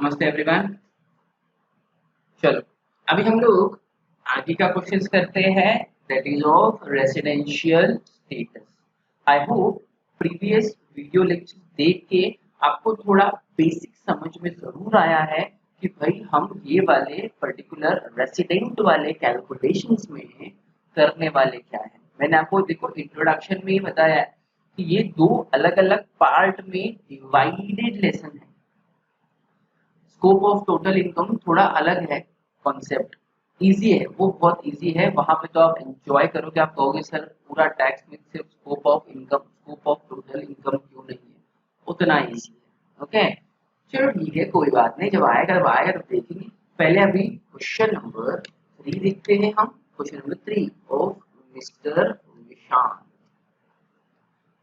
नमस्ते एवरीवन। चलो अभी हम लोग आगे का क्वेश्चंस करते हैं, that is of residential status. I hope previous video lecture देख के आपको थोड़ा बेसिक समझ में जरूर आया है कि भाई हम ये वाले पर्टिकुलर रेसिडेंट वाले कैलकुलेशंस में करने वाले क्या है। मैंने आपको देखो इंट्रोडक्शन में ही बताया है कि ये दो अलग अलग पार्ट में डिवाइडेड लेसन है। स्कोप ऑफ टोटल इनकम थोड़ा अलग है, कॉन्सेप्ट इजी है, वो बहुत इजी है। वहां पे तो आप एंजॉय करोगे, आप कहोगे सर पूरा टैक्स में सिर्फ scope of income, scope of total income क्यों नहीं है, उतना इजी है। ओके चलो ठीक है, कोई बात नहीं, जब आएगा तो देखेंगे। पहले अभी क्वेश्चन नंबर 3 देखते हैं हम। Question number 3 of mister Vishant.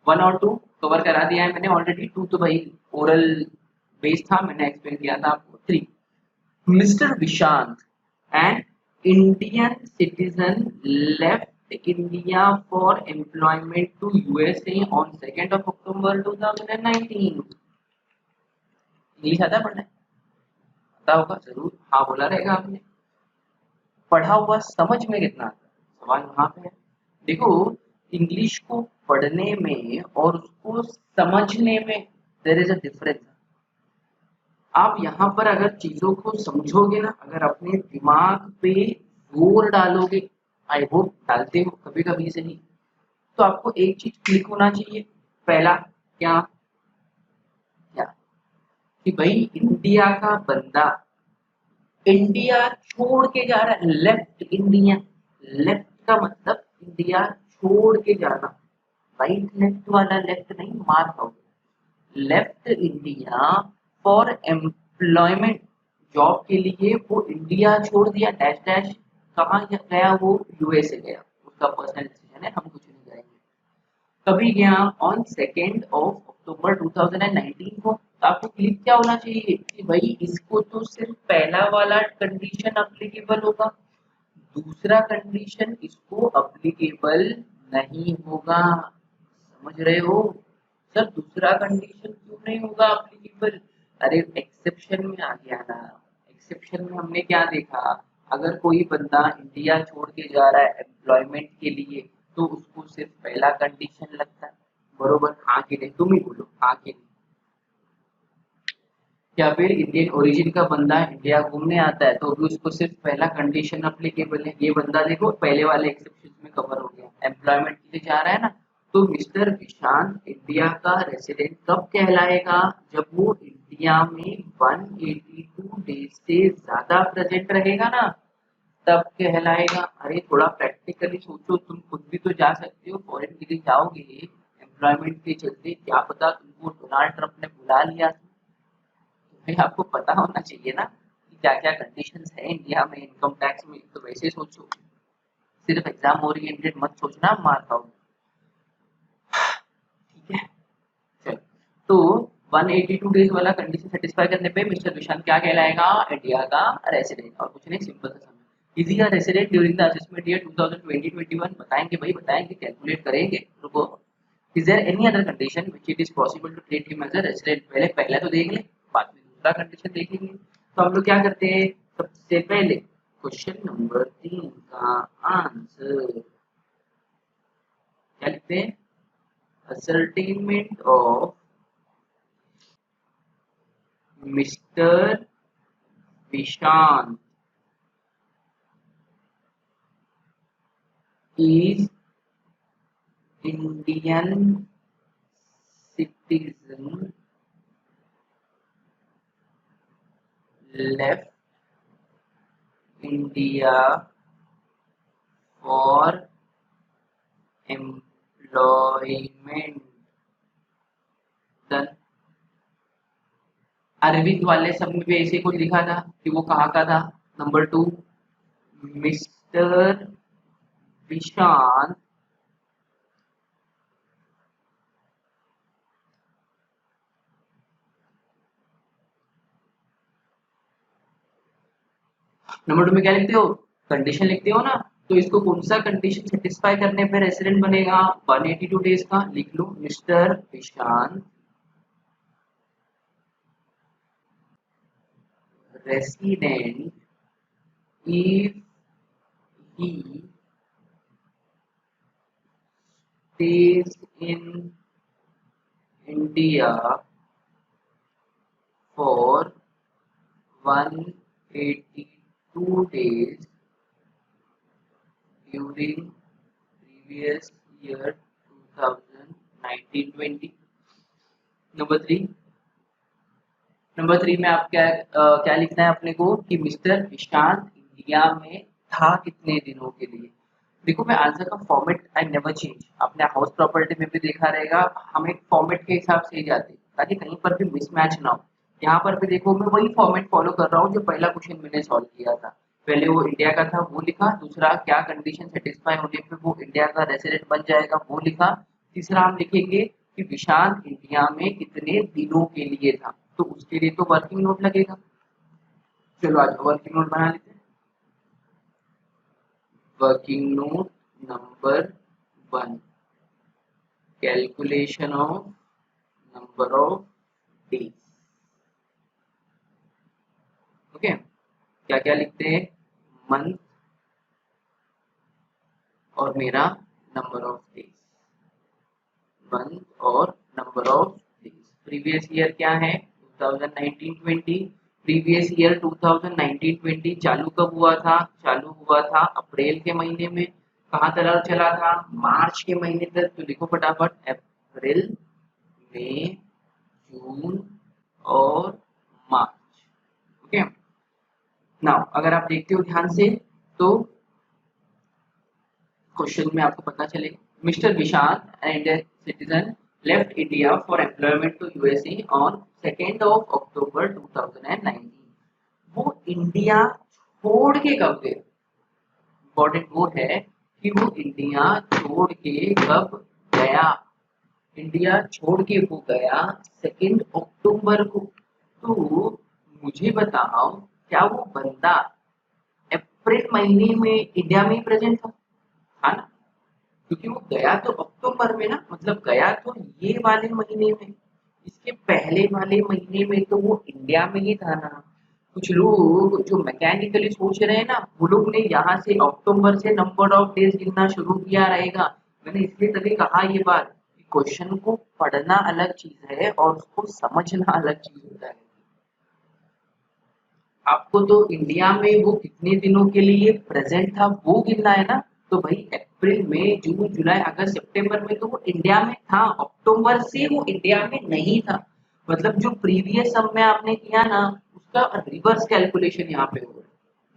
1 और 2 कवर करा दिया है मैंने ऑलरेडी। 2 तो भाई ओरल बेस था, मैंने एक्सप्लेन किया था आपको। 3, Mr. Vishant, an Indian citizen, left India for employment to USA on 2nd of October 2019। English आता है पढ़ने? आता होगा जरूर, हाँ बोला रहेगा आपने। पढ़ा हुआ समझ में कितना आता है, सवाल वहां पे है। देखो इंग्लिश को पढ़ने में और उसको समझने में देयर इज अ डिफरेंस। आप यहाँ पर अगर चीजों को समझोगे ना, अगर अपने दिमाग पे जोर डालोगे, आई होप डालते हो कभी कभी से नहीं, तो आपको एक चीज क्लिक होना चाहिए। पहला क्या क्या कि भाई इंडिया का बंदा इंडिया छोड़ के जा रहा है, लेफ्ट इंडिया। लेफ्ट का मतलब इंडिया छोड़ के जाना, राइट लेफ्ट वाला लेफ्ट नहीं, मार खाओगे। Left India for employment, job के लिए वो इंडिया छोड़ दिया, डैश डैश। कहाँ गया वो? यूएसए गया, उसका पर्सनल डिसीजन है, हम कुछ नहीं करेंगे। कभी गया? ऑन 2nd of October 2019 को। तो आपको क्लिक क्या होना चाहिए कि भाई इसको तो सिर्फ पहला वाला कंडीशन अप्लीकेबल होगा, दूसरा कंडीशन इसको अप्लीकेबल नहीं होगा। समझ रहे हो? सर दूसरा कंडीशन क्यों नहीं होगा अप्लीकेबल? अरे एक्सेप्शन में आ गया ना। एक्सेप्शन में हमने क्या देखा, अगर कोई बंदा इंडिया छोड़ के जा रहा है एम्प्लॉयमेंट के लिए तो उसको सिर्फ पहला कंडीशन लगता है, बरोबर? हाँ कि नहीं? तुम ही बोलो हाँ कि नहीं। या फिर इंडियन ओरिजिन का बंदा इंडिया घूमने आता है तो भी उसको सिर्फ पहला कंडीशन अप्लीकेबल है। ये बंदा देखो पहले वाले एक्सेप्शन में कवर हो गया, एम्प्लॉयमेंट के लिए जा रहा है ना। तो मिस्टर विशांत इंडिया का रेसिडेंट कब कहलाएगा? जब वो इंडिया में 182 डेज से ज्यादा प्रेजेंट रहेगा ना, तब कहलाएगा। अरे थोड़ा प्रैक्टिकली सोचो, तुम खुद भी तो जा सकते हो, फॉरेन के लिए जाओगे एम्प्लॉयमेंट के चलते, क्या पता तुमको डोनाल्ड ट्रंप ने बुला लिया। भाई आपको पता होना चाहिए ना कि क्या क्या कंडीशंस है इंडिया में इनकम टैक्स में। तो वैसे सोचो, सिर्फ एग्जाम ओरिएंटेड मत सोचना, मार खाओ। ठीक है चलो, तो 182 डेज वाला कंडीशन सेटिस्फाई करने पे मिस्टर विशांत क्या कहलाएगा? इंडिया का रेसिडेंट। और कुछ नहीं, सिंपल सा समझ। Is he a resident during the assessment year 2020-21? बताएंगे भाई, बताएंगे, कैलकुलेट करेंगे। रुको, is there any other condition which it is possible to treat him as a resident? पहले पहला तो देख ले, बाद में दूसरा कंडीशन देखेंगे। तो हम लोग क्या करते हैं, सबसे पहले क्वेश्चन नंबर 3 का आंसर क्या लिखते हैं? Ascertainment of mister Vishant is Indian citizen, left India for employment। Done। Arvind वाले सब में भी ऐसे कुछ लिखा था कि वो कहाँ का था। नंबर 2, मिस्टर विशांत नंबर 2 में क्या लिखते हो? कंडीशन लिखते हो ना। तो इसको कौन सा कंडीशन सेटिस्फाई करने पे रेसिडेंट बनेगा? 182 डेज का। लिख लो, mister Vishant resident if he stays in India for 182 days during previous year 2019-20. Number 3 में आप क्या लिखना है अपने को कि मिस्टर विशांत इंडिया में था कितने दिनों के लिए। देखो मैं आंसर का फॉर्मेट आई नेवर चेंज, आपने हाउस प्रॉपर्टी में भी देखा रहेगा, हम एक फॉर्मेट के हिसाब से ही जाते ताकि कहीं पर भी मिसमैच ना हो। यहाँ पर भी देखो मैं वही फॉर्मेट फॉलो कर रहा हूँ जो पहला क्वेश्चन मैंने सॉल्व किया था। पहले वो इंडिया का था वो लिखा, दूसरा क्या कंडीशन सेटिस्फाई होने पे वो इंडिया का रेसिडेंट बन जाएगा वो लिखा, तीसरा हम लिखेंगे कि विशांत इंडिया में कितने दिनों के लिए था, तो उसके लिए तो वर्किंग नोट लगेगा। चलो आज वर्किंग नोट बना लेते हैं। Working note number 1, calculation of number of days. Okay, क्या क्या लिखते हैं, मंथ और मेरा नंबर ऑफ डेज, मंथ और number of days. Previous year क्या है 2019-20, प्रीवियस ईयर 2019-20 चालू कब हुआ था, चालू हुआ था अप्रैल के महीने में, कहाँ तक चला था, मार्च के महीने तक। तो लिखो फटाफट अप्रैल, मई, जून और मार्च। ओके, नाउ अगर आप देखते हो ध्यान से तो क्वेश्चन में आपको पता चलेगा, mister Vishant an Indian citizen left India for employment to USA on 2 October 2019। वो इंडिया छोड़ के कब गए, इम्पोर्टेंट वो है कि वो इंडिया छोड़ के कब गया। इंडिया छोड़ के वो गया 2 अक्टूबर को। तो मुझे बताओ क्या वो बंदा अप्रैल महीने में इंडिया में ही प्रेजेंट था, ना? क्योंकि वो गया तो अक्टूबर में ना, मतलब गया तो ये वाले महीने में, इसके पहले वाले महीने में तो वो इंडिया में ही था ना। कुछ लोग जो मैकेनिकली सोच रहे हैं ना, वो लोग ने यहाँ से अक्टूबर से नंबर ऑफ डेज गिनना शुरू किया रहेगा। मैंने इसलिए तभी कहा ये बात, क्वेश्चन को पढ़ना अलग चीज है और उसको समझना अलग चीज होता है। आपको तो इंडिया में वो कितने दिनों के लिए प्रेजेंट था वो गिनना है ना। तो भाई अप्रैल मई जून जुलाई अगस्त सितंबर में तो वो इंडिया में था, अक्टूबर से वो इंडिया में नहीं था। मतलब जो प्रीवियस सम में आपने किया ना उसका रिवर्स कैलकुलेशन यहाँ पे हो रहा है,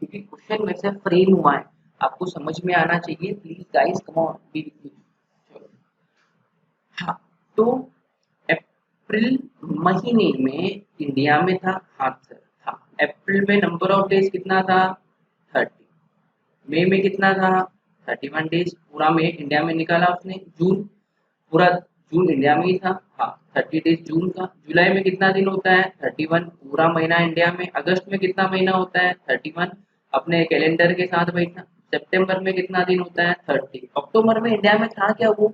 क्योंकि क्वेश्चन वैसे फ्रेम हुआ है, आपको समझ में आना चाहिए। Please guys come on B with me. हाँ, तो अप्रैल महीने में इंडिया में था, हाँ सर था। अप्रैल में नंबर ऑफ डेज कितना था 30, मई में कितना था 31 डेज, पूरा मई इंडिया में निकाला उसने। जून, पूरा जून इंडिया में ही था, हाँ 30 डेज जून का। जुलाई में कितना दिन होता है 31, पूरा महीना इंडिया में। अगस्त में कितना महीना होता है 31, अपने कैलेंडर के साथ बैठना। सितंबर में कितना दिन होता है 30। अक्टूबर में इंडिया में था क्या वो,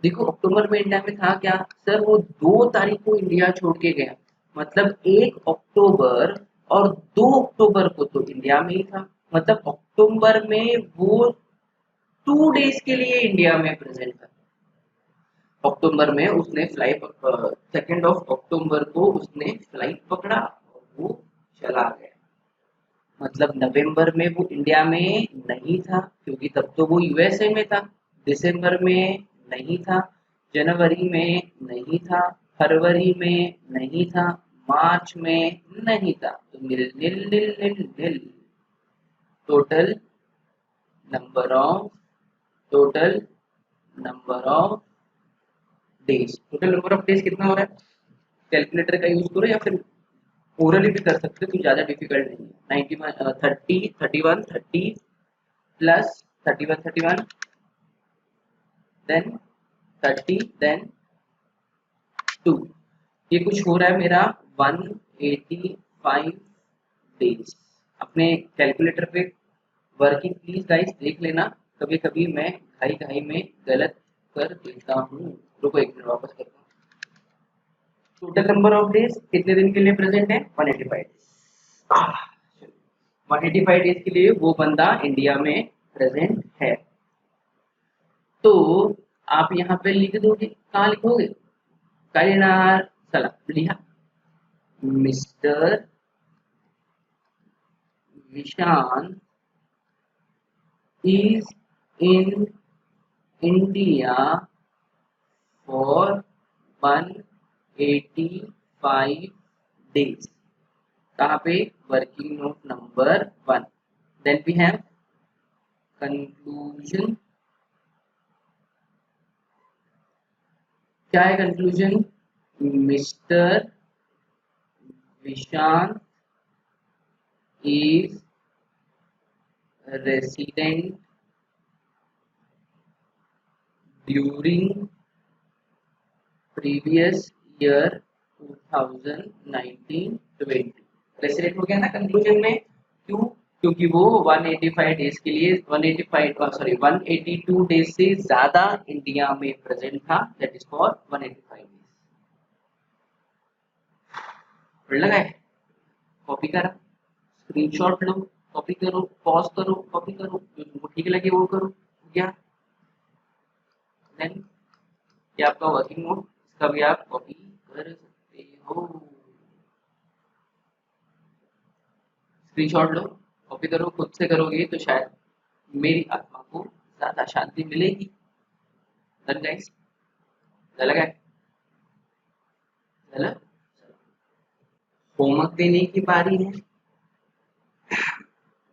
देखो अक्टूबर में इंडिया में था क्या सर, वो 2 तारीख को इंडिया छोड़ के गया, मतलब 1 अक्टूबर और 2 अक्टूबर को तो इंडिया में ही था। मतलब अक्टूबर में वो 2 डेज के लिए इंडिया में प्रेजेंट था। अक्टूबर में उसने फ्लाइट 2 अक्टूबर को उसने फ्लाइट पकड़ा और वो चला गया। मतलब नवंबर में वो इंडिया में नहीं था क्योंकि तब तो वो यूएसए में था। दिसंबर में नहीं था, जनवरी में नहीं था, फरवरी में नहीं था, मार्च में नहीं था। तो nil nil nil nil nil. Total number of total number of days, total number of days कितना हो रहा है, कैलकुलेटर का यूज करो या फिर ओरली भी कर सकते हो, तो ज़्यादा डिफिकल्ट नहीं है। 91 30 31 30 प्लस 31 31 देन 30 देन 2, ये कुछ हो रहा है मेरा 185 डेज। अपने कैलकुलेटर पे वर्किंग प्लीज गाइस देख लेना, कभी कभी मैं घाई घाई में गलत कर देता हूँ। रुको एक मिनट वापस करता हूँ। टोटल नंबर ऑफ डेज कितने दिन के लिए प्रेजेंट है 185 डेज। 185 डेज के लिए वो बंदा इंडिया में प्रेजेंट है। तो आप यहाँ पे लिख दोगे, कहाँ लिखोगे? करीनार सलाम लिखा, mister Vishan is in India for 185 days. कहाँ पे? Working note number 1। Then we have conclusion. क्या है conclusion? Mister Vishan is resident during previous year 2019-20। Resident हो गया ना कंक्लूजन में। क्यों? क्योंकि वो 185 डेज के लिए 182 डेज से ज्यादा इंडिया में प्रेजेंट था, दैट इज फॉर 185 डेज। लगा है? कॉपी करा, स्क्रीनशॉट लो, कॉपी करो, पॉज करो, कॉपी करो, जो तुमको ठीक लगे वो करो। क्या देन क्या आपका वर्किंग नोट, इसका भी आप कॉपी कर सकते हो। स्क्रीनशॉट लो, कॉपी करो, खुद से करोगे तो शायद मेरी आत्मा को ज्यादा शांति मिलेगी। Done guys? लगा है? चलो होमवर्क देने की बारी है।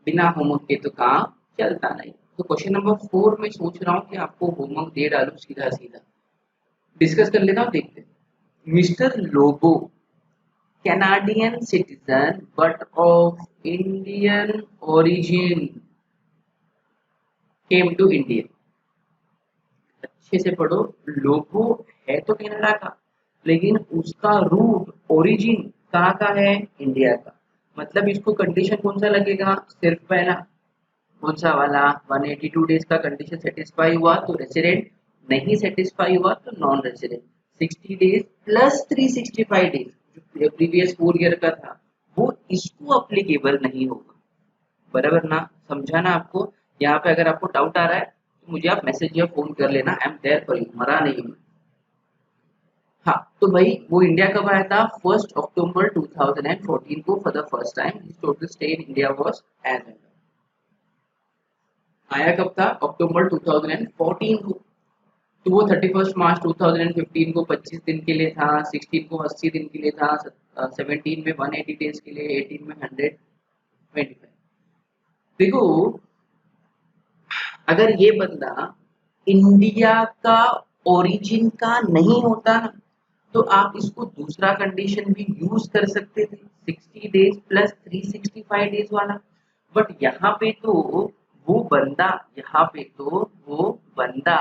बिना होमवर्क के तो काम चलता नहीं। तो क्वेश्चन नंबर 4 में सोच रहा हूँ कि आपको होमवर्क दे डालूं सीधा सीधा। डिस्कस कर लेता हूँ, देखते हैं। Mister Lobo, Canadian citizen but of Indian origin, came to India. अच्छे से पढ़ो, लोबो है तो कनाडा का, लेकिन उसका रूट ओरिजिन कहाँ का है? इंडिया का। मतलब इसको कंडीशन कौन सा लगेगा? सिर्फ पहला कौन सा वाला? 182 डेज का कंडीशन सेटिस्फाई हुआ तो रेसिडेंट, नहीं सेटिस्फाई हुआ तो non resident. 60 days plus 365 days जो प्रीवियस 4 ईयर का था वो इसको अप्लीकेबल नहीं होगा। बराबर ना? समझा ना आपको? यहाँ पे अगर आपको डाउट आ रहा है तो मुझे आप मैसेज या फोन कर लेना, I am there for you, मरा नहीं हूँ। हाँ तो भाई वो इंडिया कब आया था? 1 अक्टूबर 2014 को for the first time his total stay in India was age. आया कब था? अक्टूबर 2014 को। तो वो 31 मार्च 2015 को 25 दिन के लिए था, 16 को 80 दिन के लिए था, 17 में 180 डेज के लिए, 18 में 125। देखो अगर ये बंदा इंडिया का ओरिजिन का नहीं होता ना तो आप इसको दूसरा कंडीशन भी यूज कर सकते थे, 60 डेज प्लस 365 डेज वाला। बट यहाँ पे तो वो बंदा यहाँ पे तो वो बंदा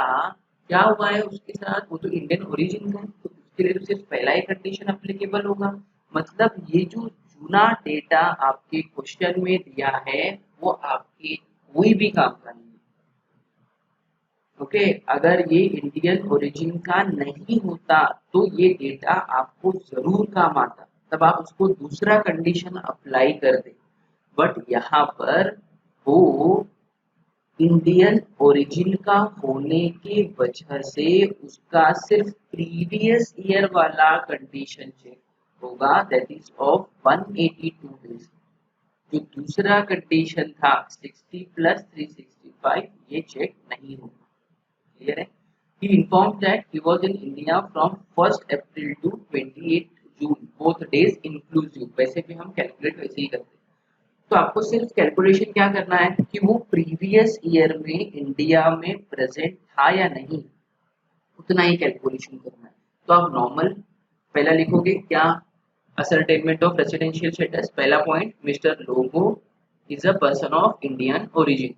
क्या हुआ है उसके साथ? वो तो इंडियन ओरिजिन का है, तो उसके लिए तो सिर्फ पहला ही कंडीशन अप्लीकेबल होगा। मतलब ये जो चुना डेटा आपके क्वेश्चन में दिया है वो आपके कोई भी काम का नहीं। ओके अगर ये इंडियन ओरिजिन का नहीं होता तो ये डेटा आपको जरूर काम आता, तब आप उसको दूसरा कंडीशन अप्लाई कर दे। बट यहाँ पर वो इंडियन ओरिजिन का होने के वजह से उसका सिर्फ प्रीवियस ईयर वाला कंडीशन चेक होगा, दैट इज ऑफ 182 डेज। जो दूसरा कंडीशन था 60 प्लस 365 ये चेक नहीं होगा। Clear है? He informed that he was in India from 1st April to 28 June, both days inclusive। वैसे भी हम कैलकुलेट वैसे ही करते हैं। तो आपको सिर्फ कैलकुलेशन क्या करना है कि वो प्रीवियस ईयर में इंडिया में प्रेजेंट था या नहीं, उतना ही कैलकुलेशन करना है। तो आप नॉर्मल पहला लिखोगे क्या? Ascertainment of residential status. पहला point, mister Lobo is a person of Indian origin.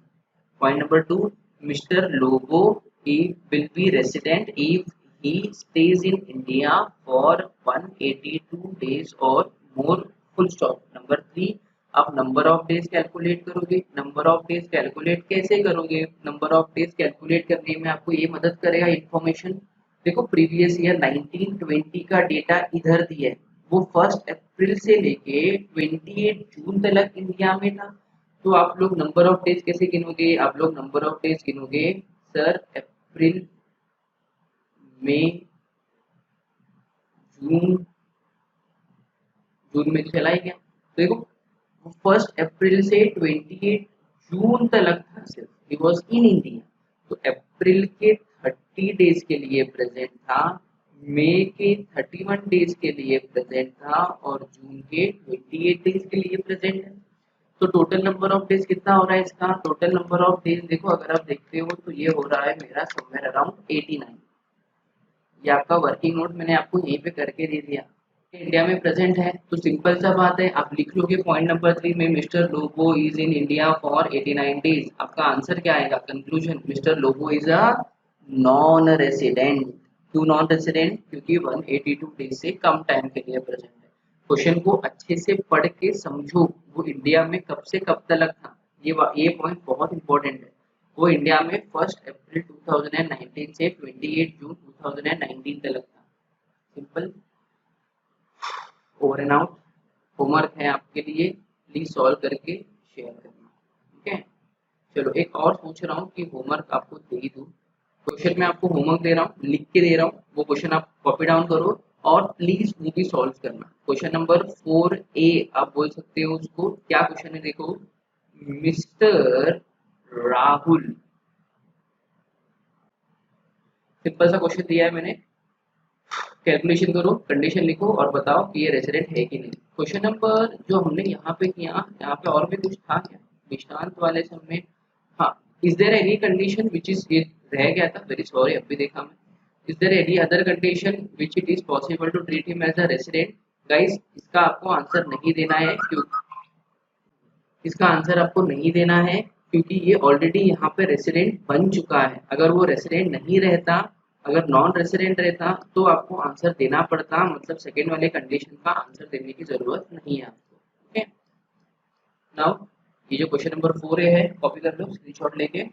Point number 2, Mr. Lobo he will be resident if he stays in India for 182 days or more, full stop। Number 3, आप number of days calculate करोगे। Number of days calculate कैसे करोगे? Number of days calculate करने में आपको ये मदद करेगा इन्फॉर्मेशन। देखो प्रीवियस ईयर 1920 का डेटा इधर दिया है, वो 1 अप्रैल से लेके 28 जून तक इंडिया में था, तो आप लोग नंबर ऑफ डेज कैसे गिनोगे? आप लोग नंबर ऑफ डेज गिनोगे सर अप्रैल, मई, जून, जून में चला ही गया। तो देखो 1 अप्रैल से 28 जून तक था सिर्फ, ही वॉज इन इंडिया। तो अप्रैल के 30 डेज के लिए प्रेजेंट था, मई के 31 डेज के लिए प्रेजेंट था और जून के 28 डेज के लिए प्रेजेंट है। तो टोटल नंबर ऑफ डेज कितना हो रहा है इसका? टोटल नंबर ऑफ डेज देखो अगर आप देखते हो तो ये हो रहा है मेरा समवेयर अराउंड 89। ये आपका वर्किंग नोट मैंने आपको यहीं पे करके दे दिया। इंडिया में प्रेजेंट है तो सिंपल सा बात है, आप लिख लोगे पॉइंट नंबर 3 में mister Lobo is in India for 89 days. आपका आंसर क्या आएगा? Conclusion, mister Lobo is a non resident. क्यों नॉन रेसिडेंट? क्योंकि 182 डेज से कम टाइम के लिए प्रेजेंट है। क्वेश्चन को अच्छे से पढ़ के समझो, वो इंडिया में कब से कब तक था, ये पॉइंट बहुत इंपॉर्टेंट है। वो इंडिया में 1 अप्रैल 2019 से 28 जून 2019 तक था। Simple, over and out. Homework है आपके लिए, प्लीज सॉल्व करके शेयर करना। ठीक है, चलो एक और सोच रहा हूँ कि होमवर्क आपको दे ही दूँ। क्वेश्चन मैं आपको होमवर्क दे रहा हूँ, लिख के दे रहा हूँ, वो क्वेश्चन आप कॉपी डाउन करो और प्लीज वो भी सॉल्व करना। क्वेश्चन नंबर 4A आप बोल सकते हो उसको। क्या क्वेश्चन है देखो, मिस्टर राहुल, सिंपल सा क्वेश्चन दिया है मैंने, कैलकुलेशन करो, कंडीशन लिखो और बताओ कि ये रेसिडेंट है कि नहीं। क्वेश्चन नंबर जो हमने यहाँ पे किया, यहाँ पे और भी कुछ था क्या निष्णांत वाले सब में? हाँ, is there any condition which is, ये रह गया था, वेरी सॉरी अभी देखा मैं। Is there any other condition which it is possible to treat him as a resident? Guys इसका आपको आंसर नहीं देना है, क्यों इसका आंसर आपको नहीं देना है क्योंकि ये ऑलरेडी यहाँ पे रेसिडेंट बन चुका है। अगर वो रेसिडेंट नहीं रहता, अगर नॉन रेसिडेंट रहता तो आपको आंसर देना पड़ता, मतलब सेकेंड वाले कंडीशन का आंसर देने की जरूरत नहीं है आपको। ओके, नाउ ये जो क्वेश्चन नंबर 4A है कॉपी कर लो स्क्रीनशॉट लेके।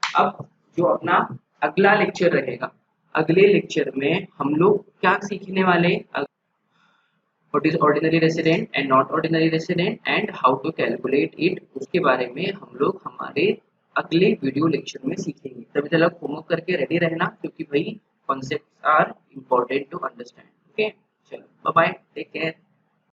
अब जो अपना अगला लेक्चर रहेगा, अगले लेक्चर में हम लोग क्या सीखने वाले, what is ordinary resident and not ordinary resident and how to calculate it, उसके बारे में हम लोग हमारे अगले वीडियो लेक्चर में सीखेंगे। तभी तक होमवर्क करके रेडी रहना, क्योंकि भाई concepts are important to understand. Okay, चलो बाय बाय, टेक केयर।